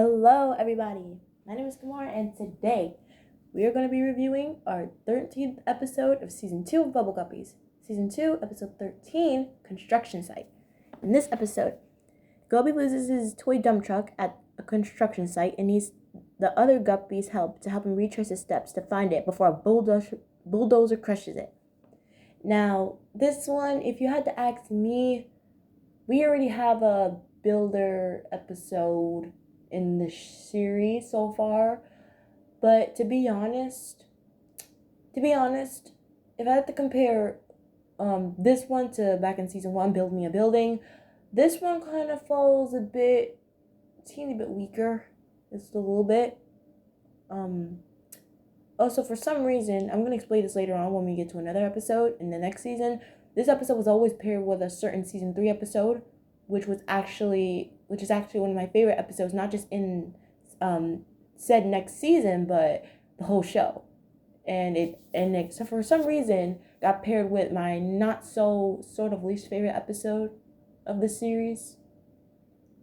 Hello, everybody. My name is Kamar, and today we are going to be reviewing our 13th episode of Season 2 of Bubble Guppies. Season 2, Episode 13, Construction Site. In this episode, Gobi loses his toy dump truck at a construction site and needs the other Guppies' help to help him retrace his steps to find it before a bulldozer crushes it. Now, this one, if you had to ask me, we already have a builder episode in the series so far, but to be honest, if I had to compare this one to back in season 1, Build Me a Building, this one kind of falls teeny bit weaker, just a little bit. Also, for some reason, I'm going to explain this later on when we get to another episode in the next season. This episode was always paired with a certain season 3 episode, which is actually one of my favorite episodes, not just in said next season, but the whole show. And it so for some reason got paired with my not so sort of least favorite episode of the series.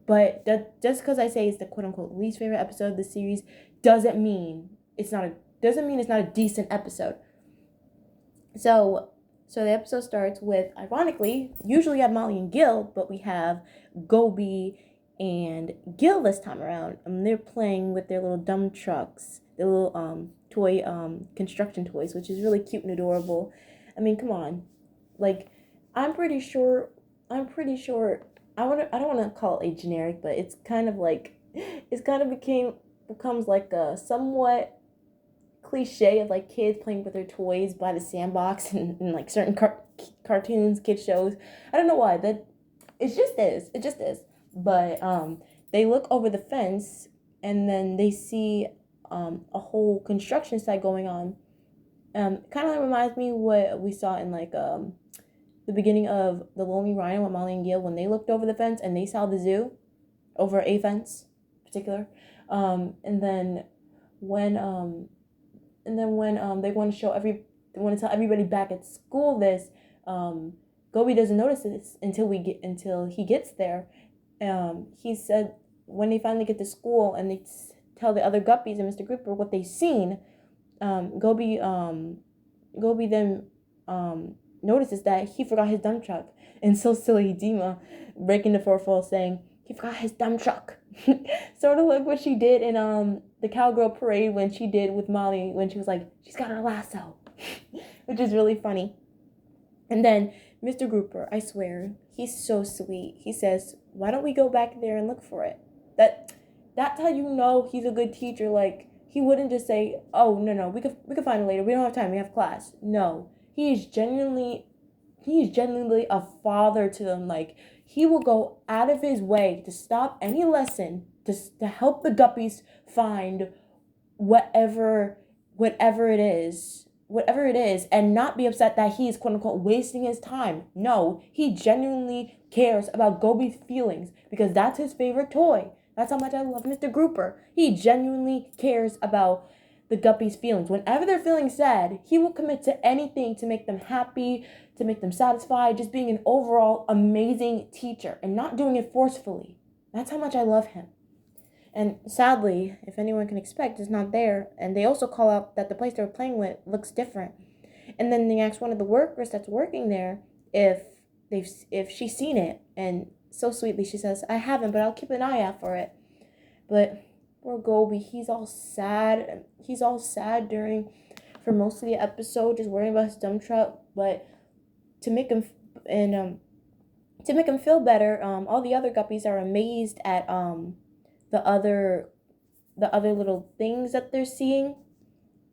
But just because I say it's the quote unquote least favorite episode of the series doesn't mean it's not a decent episode. So the episode starts with, ironically, usually we have Molly and Gil, but we have Gobi and Gil this time around. They're playing with their little dump trucks, their little toy construction toys, which is really cute and adorable. I mean, come on, like I'm pretty sure. I don't want to call it a generic, but it's kind of becomes like a somewhat cliche of like kids playing with their toys by the sandbox and like certain cartoons, kid shows. I don't know why, that it just is. But they look over the fence and then they see a whole construction site going on. Kind of reminds me what we saw in like the beginning of The Lonely Rhino with Molly and Gil, when they looked over the fence and they saw the zoo over a fence in particular. And then when they want to tell everybody back at school this, Gobi doesn't notice this until he gets there. He said when they finally get to school and they tell the other Guppies and Mr. Grouper what they've seen, Gobi then notices that he forgot his dump truck, and so silly Dima breaking the fourth wall saying he forgot his dump truck. Sort of like what she did in the cowgirl parade when she did with Molly when she was like, she's got her lasso, which is really funny. And then Mr. Grouper, I swear, he's so sweet. He says, why don't we go back there and look for it? That's how you know he's a good teacher. Like, he wouldn't just say, oh, no, we could find it later. We don't have time. We have class. No, he is genuinely a father to them. Like, he will go out of his way to stop any lesson to help the Guppies find whatever it is, and not be upset that he is quote unquote wasting his time. No, he genuinely cares about Gobi's feelings because that's his favorite toy. That's how much I love Mr. Grouper. He genuinely cares about the Guppies' feelings. Whenever they're feeling sad, he will commit to anything to make them happy, to make them satisfied, just being an overall amazing teacher and not doing it forcefully. That's how much I love him. And sadly, if anyone can expect, is not there. And they also call out that the place they were playing with looks different. And then they ask one of the workers that's working there if she's seen it. And so sweetly she says, I haven't, but I'll keep an eye out for it. But poor Gobi, he's all sad for most of the episode, just worrying about his dump truck. But to make him feel better, all the other Guppies are amazed at the other little things that they're seeing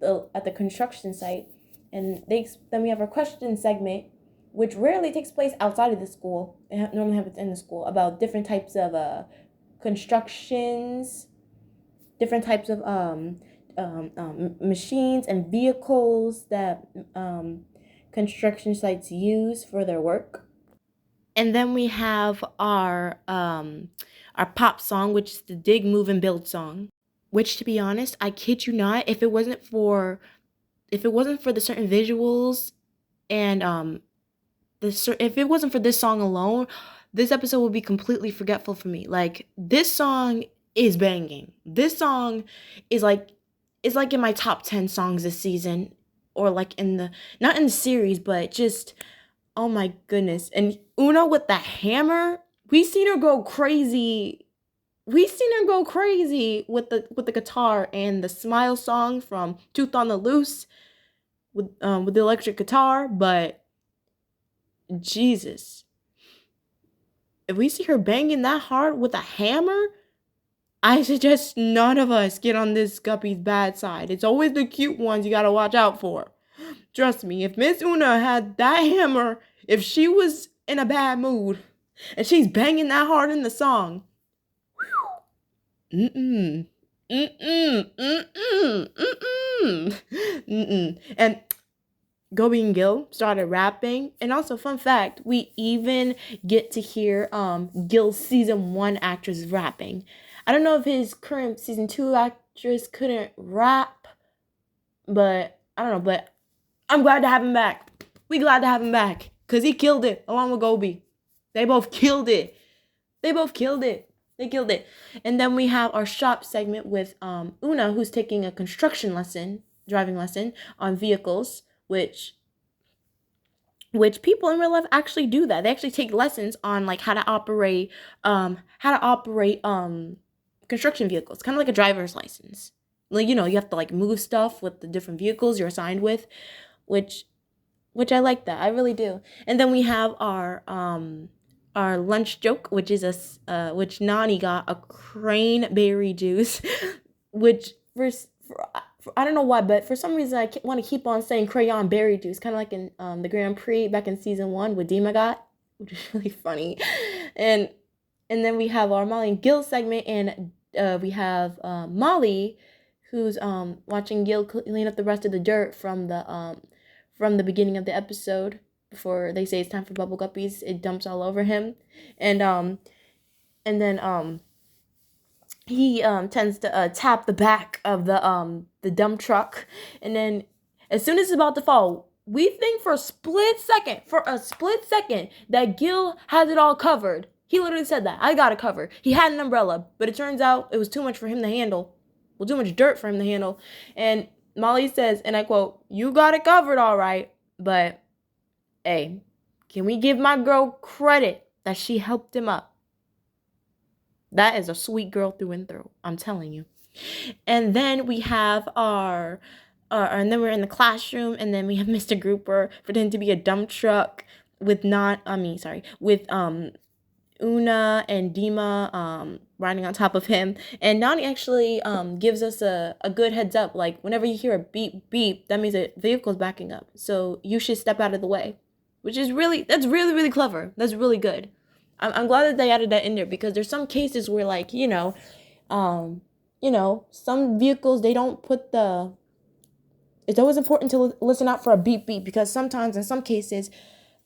at the construction site. And then we have our question segment, which rarely takes place outside of the school. It normally happens in the school, about different types of constructions, different types of machines and vehicles that construction sites use for their work. And then we have our pop song, which is the Dig, Move, and Build song. Which, to be honest, I kid you not, if it wasn't for the certain visuals and if it wasn't for this song alone, this episode would be completely forgetful for me. Like, this song is banging. This song is like in my top 10 songs this season, or like in the, not in the series, but just, oh my goodness. And Una with the hammer, we seen her go crazy. We seen her go crazy with the guitar, and the Smile song from Tooth on the Loose with the electric guitar. But Jesus, if we see her banging that hard with a hammer, I suggest none of us get on this Guppy's bad side. It's always the cute ones you gotta watch out for. Trust me, if Miss Una had that hammer, if she was in a bad mood, and she's banging that hard in the song, mm-mm, mm-mm, mm-mm, mm-mm, mm-mm. And Gobi and Gil started rapping. And also, fun fact, we even get to hear Gil's season 1 actress rapping. I don't know if his current season 2 actress couldn't rap, but I don't know, but I'm glad to have him back. We glad to have him back, because he killed it along with Gobi. They both killed it. They killed it. And then we have our shop segment with Una, who's taking a driving lesson on vehicles, which people in real life actually do that. They actually take lessons on like how to operate construction vehicles, kind of like a driver's license. Like, you have to like move stuff with the different vehicles you're assigned with, which I like that. I really do. And then we have our lunch joke, which is which Nani got a cranberry juice, which for I don't know why, but for some reason I want to keep on saying crayon berry juice, kind of like in the Grand Prix back in season 1 with Dima got, which is really funny. And then we have our Molly and Gil segment, and we have Molly, who's watching Gil clean up the rest of the dirt from the beginning of the episode. Before they say it's time for Bubble Guppies, it dumps all over him, and then he tends to tap the back of the dump truck, and then as soon as it's about to fall, we think for a split second that Gil has it all covered. He literally said that, I got it covered. He had an umbrella, but it turns out it was too much for him to handle. Well, too much dirt for him to handle. And Molly says, and I quote, "You got it covered, all right, but hey, can we give my girl credit that she helped him up? That is a sweet girl through and through, I'm telling you." And then we have and then we're in the classroom, and then we have Mr. Grouper pretending to be a dump truck with Una and Dima riding on top of him. And Nani actually gives us a good heads up, like whenever you hear a beep beep, that means a vehicle's backing up, so you should step out of the way, which is that's really, really clever. That's really good. I'm glad that they added that in there, because there's some cases where, like, some vehicles, they don't put it's always important to listen out for a beep beep, because sometimes in some cases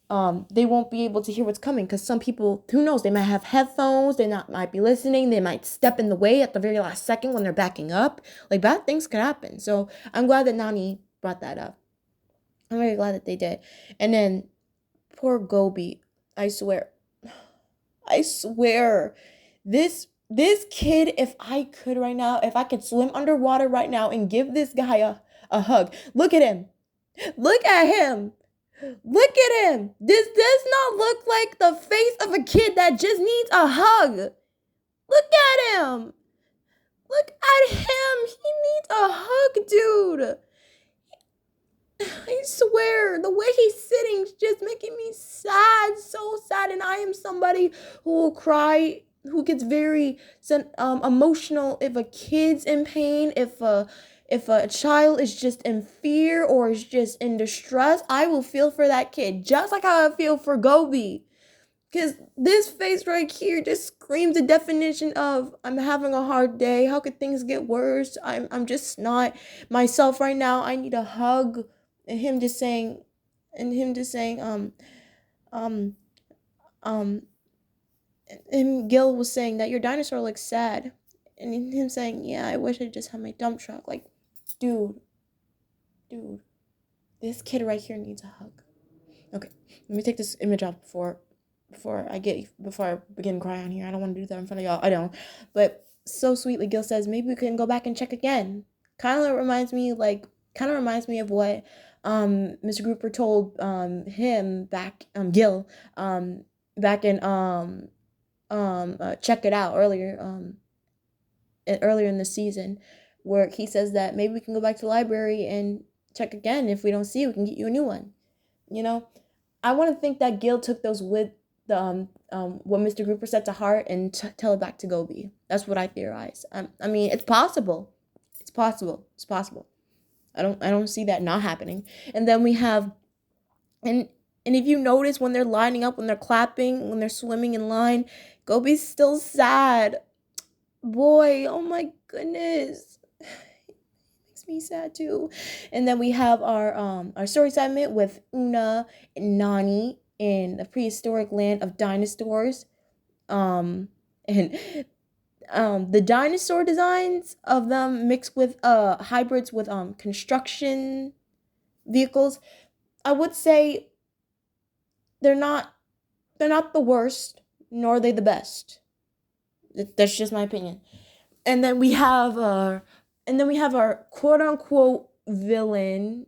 they won't be able to hear what's coming, because some people, who knows, they might have headphones, might be listening, they might step in the way at the very last second when they're backing up. Like, bad things could happen. So I'm glad that Nani brought that up. I'm very glad that they did. And then poor Gobi, I swear, this kid, if I could right now, if I could swim underwater right now and give this guy a hug. Look at him. Look at him. This does not look like the face of a kid that just needs a hug. Look at him. He needs a hug, dude. I swear, the way he's sitting is just making me sad, so sad. And I am somebody who will cry, who gets very emotional if a kid's in pain, if a child is just in fear or is just in distress. I will feel for that kid, just like how I feel for Gobi. Because this face right here just screams the definition of, I'm having a hard day. How could things get worse? I'm just not myself right now. I need a hug. And him just saying, and Gil was saying that your dinosaur looks sad. And him saying, yeah, I wish I just had my dump truck. Like, dude, this kid right here needs a hug. Okay, let me take this image off before I begin crying here. I don't want to do that in front of y'all. I don't. But so sweetly, Gil says, maybe we can go back and check again. Kind of reminds me of what Mr. Grouper told him back Gil back in Check It Out earlier in the season, where he says that maybe we can go back to the library and check again. If we don't see it, we can get you a new one. You know, I want to think that Gil took those with the what Mr. Grouper said to heart and tell it back to Gobi. That's what I theorize. I mean, it's possible. It's possible. It's possible. I don't see that not happening. And then we have, and if you notice when they're lining up, when they're clapping, when they're swimming in line, Gobi's still sad. Boy, oh my goodness. Makes me sad too. And then we have our story segment with Una and Nani in the prehistoric land of dinosaurs. And the dinosaur designs of them mixed with hybrids with construction vehicles. I would say they're not the worst, nor are they the best. That's just my opinion. And then we have our quote unquote villain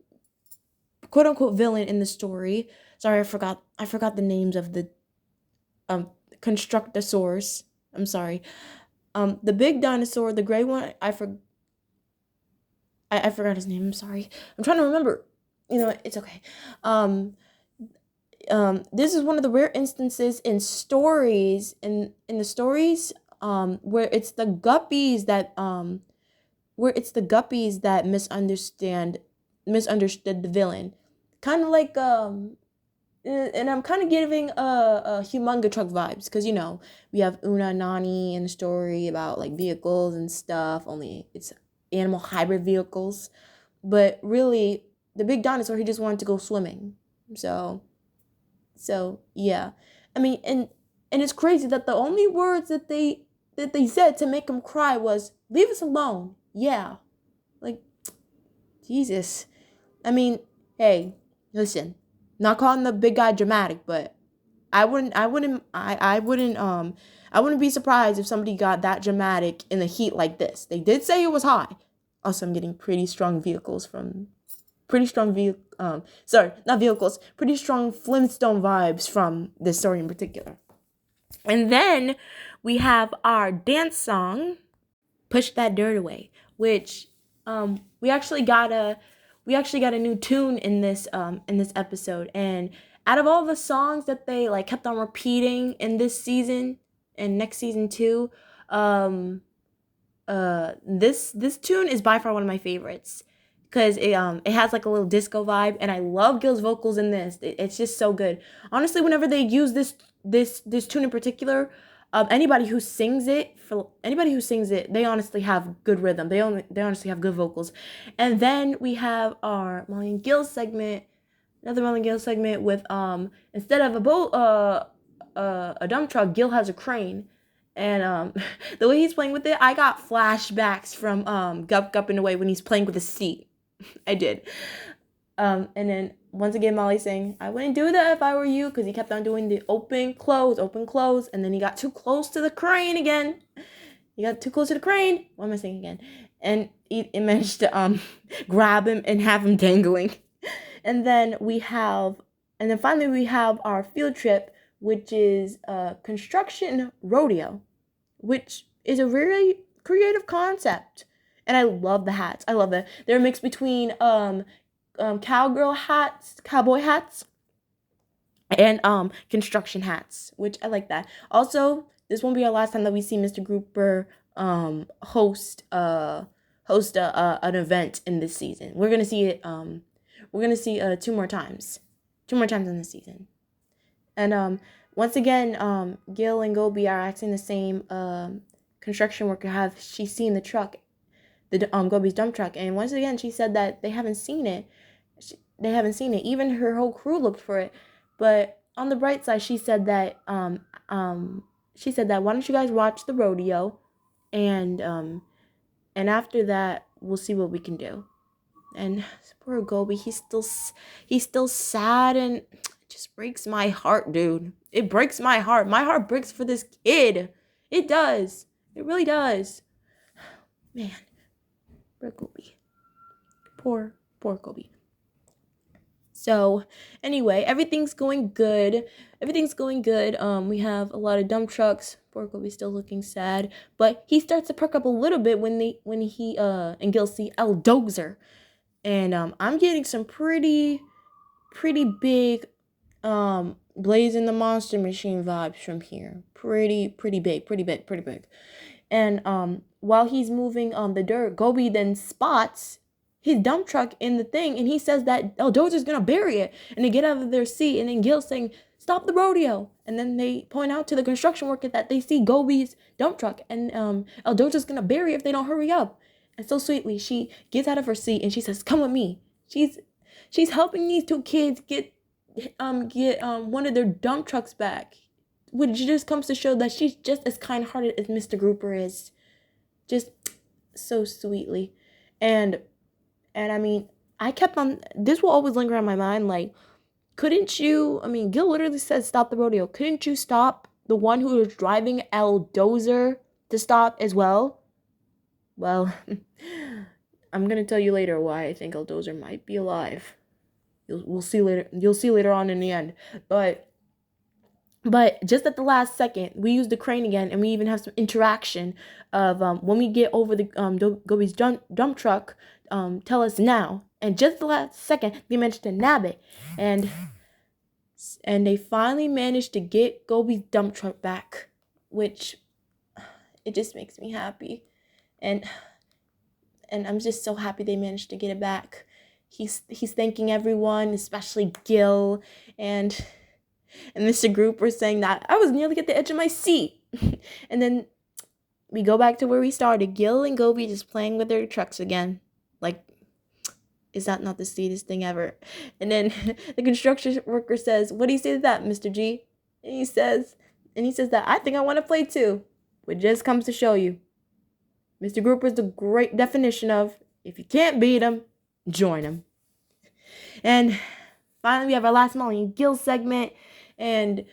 in the story. Sorry, I forgot the names of the constructosaurs. I'm sorry. The big dinosaur, the gray one, I forgot his name. I'm sorry. I'm trying to remember. You know, it's okay. This is one of the rare instances in stories in the stories where it's the Guppies that misunderstood the villain. Kind of like and I'm kind of giving a Humunga Truck vibes, because you know we have Una and Nani in the story about like vehicles and stuff, only it's animal hybrid vehicles, but really the big dinosaur, he just wanted to go swimming. So yeah, I mean, and it's crazy that the only words that they said to make him cry was "leave us alone." Yeah, like Jesus. I mean, hey, listen, not calling the big guy dramatic, but I wouldn't be surprised if somebody got that dramatic in the heat like this. They did say it was high. Also, I'm getting pretty strong Flintstone vibes from this story in particular. And then we have our dance song, "Push That Dirt Away," which we actually got a new tune in this episode. And out of all the songs that they like kept on repeating in this season and next season too, this tune is by far one of my favorites, because it has like a little disco vibe, and I love Gil's vocals in this. It's just so good. Honestly, whenever they use this tune in particular, anybody who sings it, they honestly have good rhythm. They honestly have good vocals. And then we have our Molly and Gil segment, another Molly and Gil segment with instead of a dump truck, Gil has a crane. And the way he's playing with it, I got flashbacks from Gup in a way when he's playing with a seat. I did. And then once again, Molly saying, "I wouldn't do that if I were you," because he kept on doing the open, close, and then he got too close to the crane again. What am I saying again? And it managed to grab him and have him dangling. And then finally we have our field trip, which is construction rodeo, which is a really creative concept. And I love the hats. I love it. They're a mix between cowboy hats, and construction hats, which I like that. Also, this won't be our last time that we see Mr. Grouper host an event in this season. We're gonna see it. We're gonna see two more times in this season. And once again, Gil and Gobi are asking the same construction worker, have she seen the truck, Gobi's dump truck? And once again, she said that they haven't seen it. Even her whole crew looked for it. But on the bright side, she said that why don't you guys watch the rodeo, and after that we'll see what we can do. And poor Gobi, he's still sad, and it just breaks my heart, dude. It breaks my heart. My heart breaks for this kid. It does. It really does. Man, poor Gobi. Poor Gobi. So, anyway, everything's going good. We have a lot of dump trucks. Poor Gobi's still looking sad, but he starts to perk up a little bit when he and Gil see Eldozer, and I'm getting some pretty big Blaze in the Monster Machine vibes from here. Pretty big. And while he's moving the dirt, Gobi then spots his dump truck in the thing, and he says that Eldozer's gonna bury it. And they get out of their seat, and then Gil's saying, "Stop the rodeo!" And then they point out to the construction worker that they see Gobi's dump truck, and Eldozer's gonna bury it if they don't hurry up. And so sweetly, she gets out of her seat and she says, "Come with me." She's helping these two kids get one of their dump trucks back, which just comes to show that she's just as kind-hearted as Mr. Grouper is, just so sweetly. And I mean, I kept on, this will always linger on my mind, like, couldn't you, I mean, Gil literally said stop the rodeo, couldn't you stop the one who was driving Eldozer to stop as well? Well, I'm gonna tell you later why I think Eldozer might be alive. You'll see later. You'll see later on in the end. But just at the last second, we use the crane again, and we even have some interaction of when we get over the Gobi's dump truck. Tell us now. And just at the last second, they managed to nab it, and they finally managed to get Gobi's dump truck back, which it just makes me happy, and I'm just so happy they managed to get it back. He's thanking everyone, especially Gil and Mr. Grouper, saying that I was nearly at the edge of my seat. And then we go back to where we started. Gil and Gobi just playing with their trucks again. Like, is that not the sweetest thing ever? And then the construction worker says, "What do you say to that, Mr. G?" And he says that I think I want to play too. Which just comes to show you, Mr. Grouper is the great definition of, if you can't beat him, join him. And finally, we have our last Molly and Gil segment, and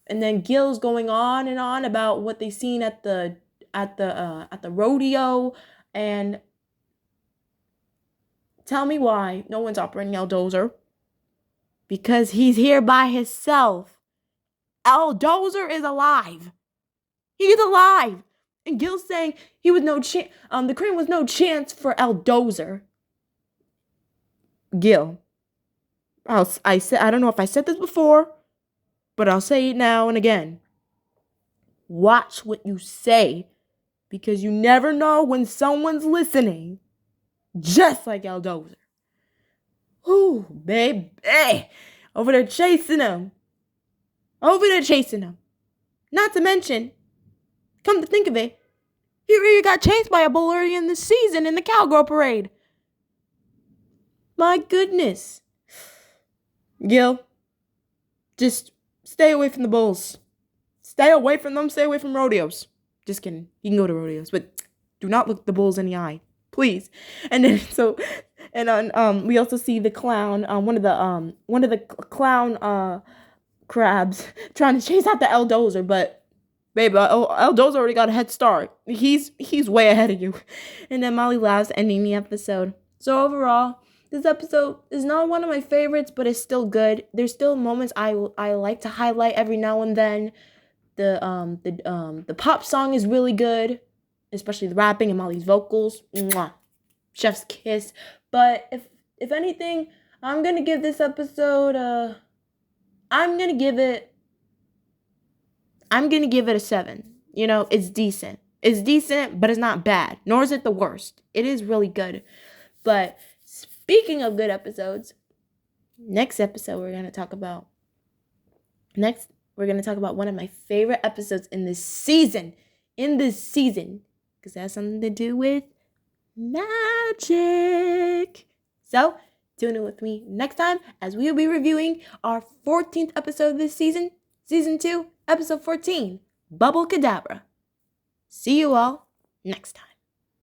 then Gil's going on and on about what they've seen at the rodeo, and tell me why no one's operating Eldozer. Because he's here by himself. Eldozer is alive. He's alive. And Gil's saying he was no chance. The crane was no chance for Eldozer. Gil, I don't know if I said this before, but I'll say it now and again. Watch what you say, because you never know when someone's listening. Just like Eldozer. Ooh, baby. Over there chasing him. Not to mention, come to think of it, he really got chased by a bull early in the season in the cowgirl parade. My goodness. Gil, just stay away from the bulls. Stay away from them. Stay away from rodeos. Just kidding. You can go to rodeos, but do not look the bulls in the eye, please. And then we also see the clown, one of the clown crabs trying to chase out the Eldozer, but baby, Eldozer already got a head start. He's way ahead of you. And then Molly laughs, ending the episode. So overall, this episode is not one of my favorites, but it's still good. There's still moments I like to highlight every now and then. The pop song is really good, especially the rapping and Molly's vocals. Mwah. Chef's kiss. But if anything, I'm gonna give this episode I'm gonna give it a 7. You know, it's decent. It's decent, but it's not bad. Nor is it the worst. It is really good. But speaking of good episodes, next episode we're gonna talk about one of my favorite episodes in this season. Because it has something to do with magic. So, tune in with me next time as we will be reviewing our 14th episode of this season, Season 2, Episode 14, Bubble Cadabra. See you all next time.